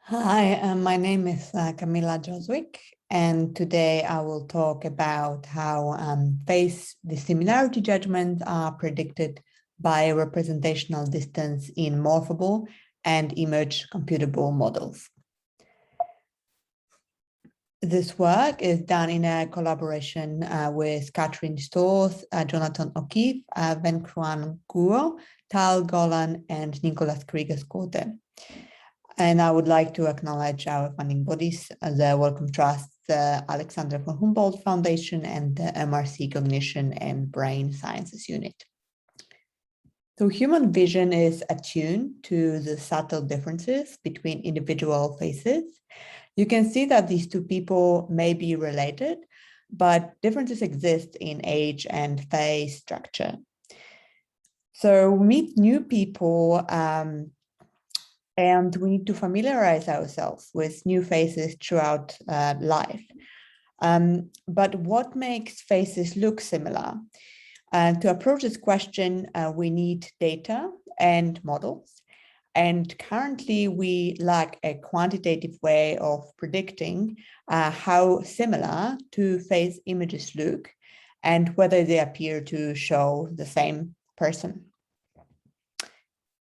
Hi, my name is Kamila, and today I will talk about how face dissimilarity judgments are predicted by representational distance in morphable and image computable models. This work is done in a collaboration with Catherine Storrs, Jonathan O'Keefe, Venkruan Guro, Tal Golan, and Nicholas Krieger-Skote. And I would like to acknowledge our funding bodies, the Wellcome Trust, the Alexander von Humboldt Foundation, and the MRC Cognition and Brain Sciences Unit. So human vision is attuned to the subtle differences between individual faces. You can see that these two people may be related, but differences exist in age and face structure. So we meet new people and we need to familiarize ourselves with new faces throughout life. But what makes faces look similar? To approach this question, we need data and models. And currently, we lack a quantitative way of predicting how similar two face images look and whether they appear to show the same person.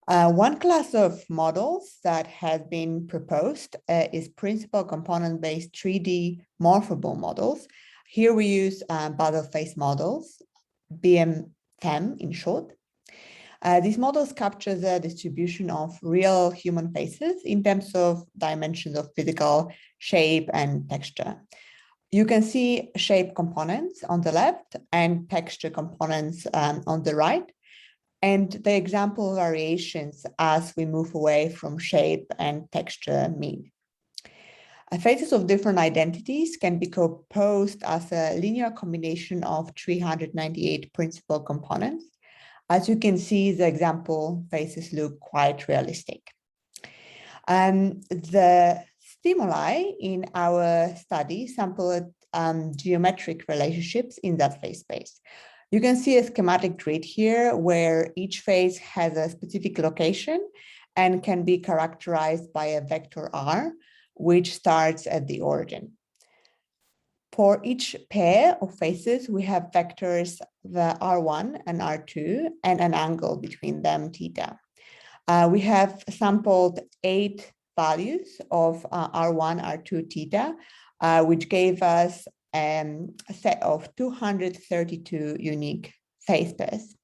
One class of models that has been proposed is principal component-based 3D morphable models. Here we use Basel face models, BMFEM in short. These models capture the distribution of real human faces in terms of dimensions of physical shape and texture. You can see shape components on the left and texture components on the right, and the example variations as we move away from shape and texture mean. Faces of different identities can be composed as a linear combination of 398 principal components. As you can see, the example faces look quite realistic. The stimuli in our study sampled geometric relationships in that face space. You can see a schematic grid here where each face has a specific location and can be characterized by a vector R, which starts at the origin. For each pair of faces, we have vectors, the R1 and R2, and an angle between them, theta. We have sampled 8 values of R1, R2, theta, which gave us a set of 232 unique face pairs.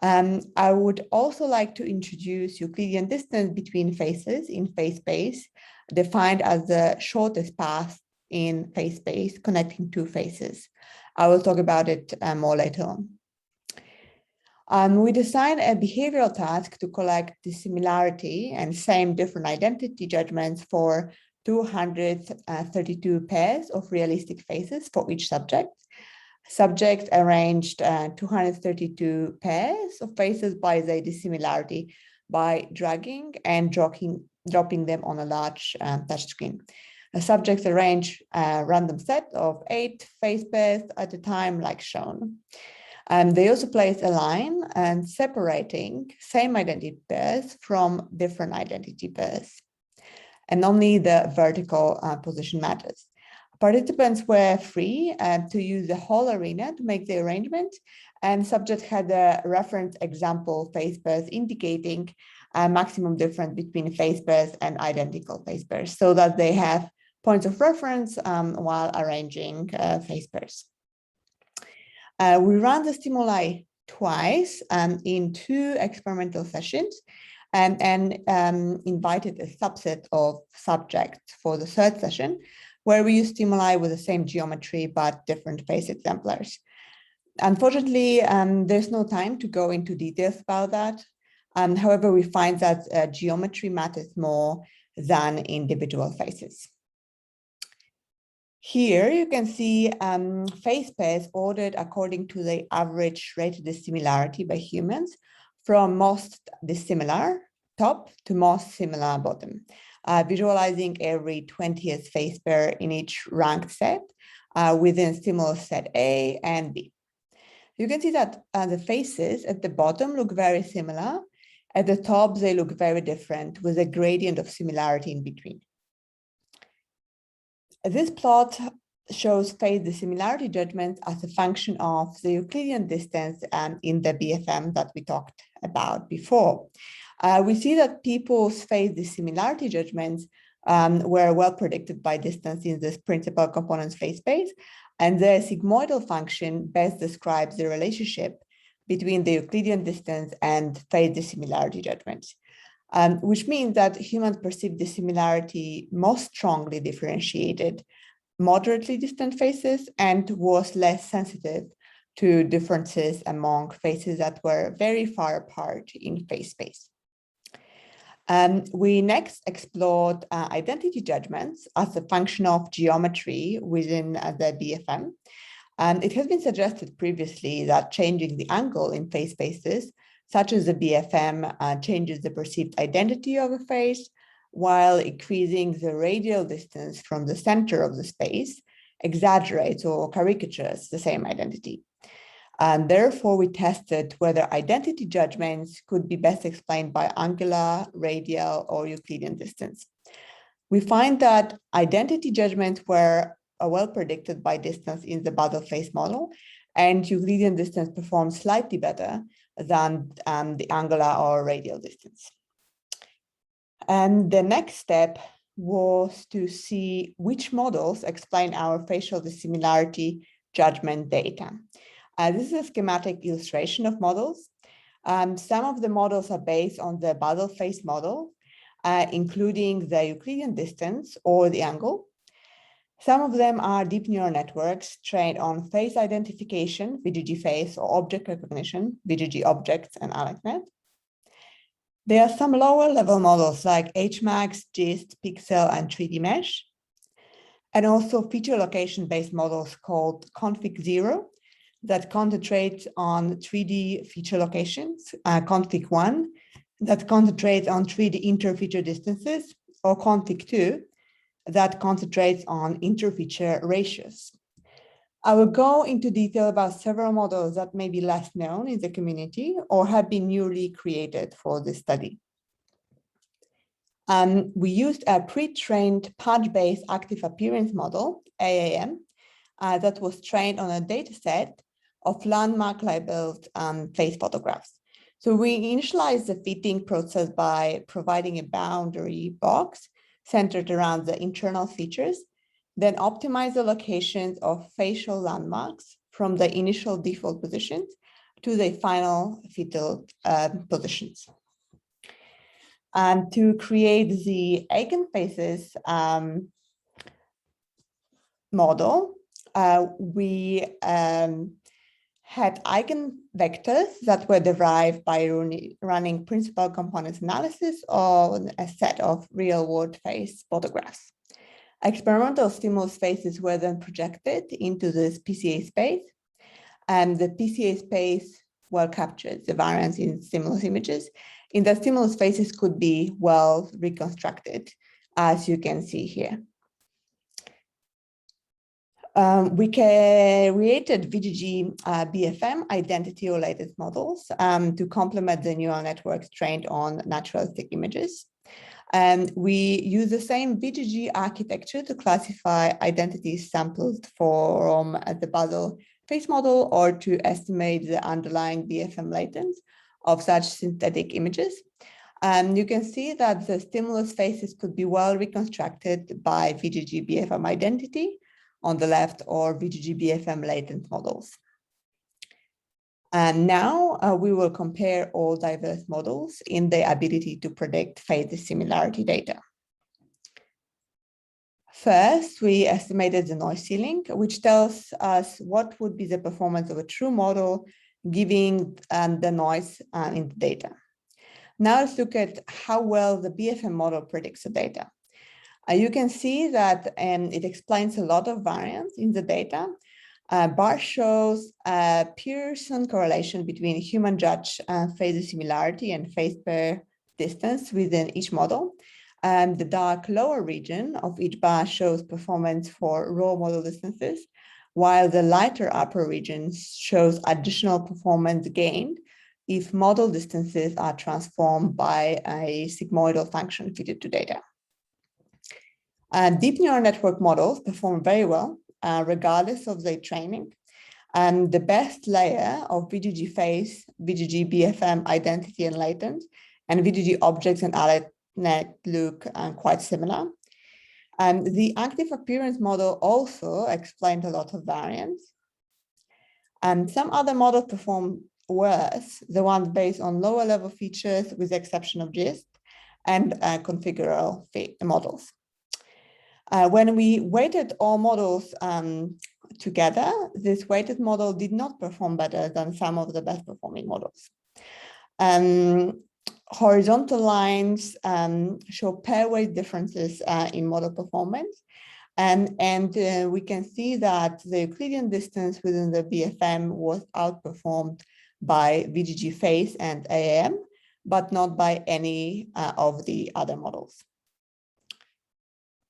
I would also like to introduce Euclidean distance between faces in face space, defined as the shortest path in face space connecting two faces. I will talk about it more later on. We designed a behavioral task to collect dissimilarity and same different identity judgments for 232 pairs of realistic faces for each subject. Subjects arranged 232 pairs of faces by their dissimilarity by dragging and dropping them on a large touchscreen. Subjects arrange a random set of 8 face pairs at a time, like shown. They also place a line and separating same identity pairs from different identity pairs. And only the vertical position matters. Participants were free to use the whole arena to make the arrangement, and subjects had a reference example face pairs indicating a maximum difference between face pairs and identical face pairs, so that they have points of reference while arranging face pairs. We ran the stimuli twice in 2 experimental sessions and invited a subset of subjects for the 3rd session, where we use stimuli with the same geometry but different face exemplars. Unfortunately, there's no time to go into details about that. However, we find that geometry matters more than individual faces. Here you can see face pairs ordered according to the average rated dissimilarity by humans, from most dissimilar top to most similar bottom, visualizing every 20th face pair in each ranked set within stimulus set A and B. You can see that the faces at the bottom look very similar, At the top, they look very different with a gradient of similarity in between. This plot shows phase dissimilarity judgments as a function of the Euclidean distance in the BFM that we talked about before. We see that people's phase dissimilarity judgments were well predicted by distance in this principal component phase space, and the sigmoidal function best describes the relationship between the Euclidean distance and phase dissimilarity judgments, which means that humans perceive dissimilarity most strongly differentiated moderately distant phases and was less sensitive to differences among phases that were very far apart in phase space. We next explored identity judgments as a function of geometry within the BFM. It has been suggested previously that changing the angle in phase spaces, such as the BFM, changes the perceived identity of a phase, while increasing the radial distance from the center of the space exaggerates or caricatures the same identity. And therefore, we tested whether identity judgments could be best explained by angular, radial, or Euclidean distance. We find that identity judgments were well predicted by distance in the Basel phase model, and Euclidean distance performed slightly better than the angular or radial distance. And the next step was to see which models explain our facial dissimilarity judgment data. This is a schematic illustration of models. Some of the models are based on the Basel phase model, including the Euclidean distance or the angle. Some of them are deep neural networks trained on face identification, VGG face, or object recognition, VGG objects and AlexNet. There are some lower level models like HMax, GIST, Pixel, and 3D Mesh, and also feature location-based models called config0 that concentrate on 3D feature locations, config1 that concentrates on 3D inter-feature distances, or config2 that concentrates on inter-feature ratios. I will go into detail about several models that may be less known in the community or have been newly created for this study. We used a pre-trained patch-based active appearance model, AAM, that was trained on a data set of landmark labeled face photographs. So we initialized the fitting process by providing a boundary box centered around the internal features, then optimize the locations of facial landmarks from the initial default positions to the final fetal positions. And to create the eigenfaces model, we had eigenvectors that were derived by running principal components analysis on a set of real-world face photographs. Experimental stimulus spaces were then projected into this PCA space, and the PCA space well captures the variance in stimulus images. In the stimulus spaces could be well reconstructed, as you can see here. We created VGG BFM identity-related models to complement the neural networks trained on naturalistic images. And we use the same VGG architecture to classify identities sampled from the Basel face model or to estimate the underlying BFM latents of such synthetic images. You can see that the stimulus faces could be well reconstructed by VGG BFM identity on the left or VGG BFM latent models. And now we will compare all diverse models in their ability to predict phase dissimilarity data. First, we estimated the noise ceiling, which tells us what would be the performance of a true model giving the noise in the data. Now let's look at how well the BFM model predicts the data. You can see that it explains a lot of variance in the data. Bar shows a Pearson correlation between human judge phase dissimilarity and phase pair distance within each model. The dark lower region of each bar shows performance for raw model distances, while the lighter upper region shows additional performance gained if model distances are transformed by a sigmoidal function fitted to data. Deep neural network models perform very well, regardless of their training. And the best layer of VGG face, VGG BFM identity and latent, and VGG objects and AleNet look quite similar. The active appearance model also explained a lot of variance. Some other models perform worse, the ones based on lower level features with the exception of GIST and configural models. When we weighted all models together, this weighted model did not perform better than some of the best performing models. Horizontal lines show pair weight differences in model performance. And we can see that the Euclidean distance within the BFM was outperformed by VGG face and AAM, but not by any of the other models.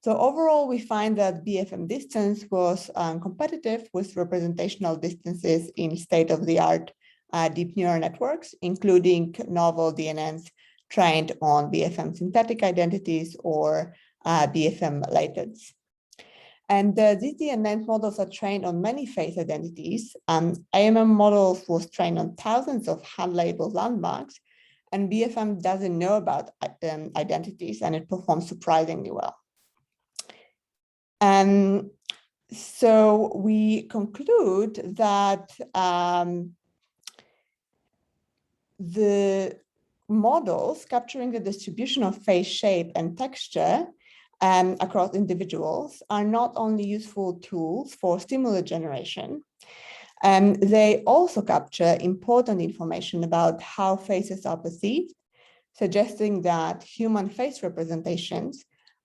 So overall, we find that BFM distance was competitive with representational distances in state-of-the-art deep neural networks, including novel DNNs trained on BFM synthetic identities or BFM latents. And these DNN models are trained on many face identities. AMM models was trained on thousands of hand-labeled landmarks, and BFM doesn't know about identities, and it performs surprisingly well. So we conclude that the models capturing the distribution of face shape and texture across individuals are not only useful tools for stimuli generation, they also capture important information about how faces are perceived, suggesting that human face representations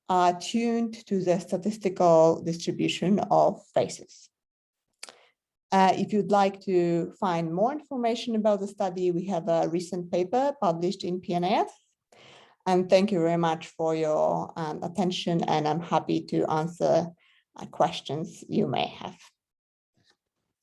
are tuned to the statistical distribution of faces. If you'd like to find more information about the study, we have a recent paper published in PNAS. And thank you very much for your attention, and I'm happy to answer questions you may have.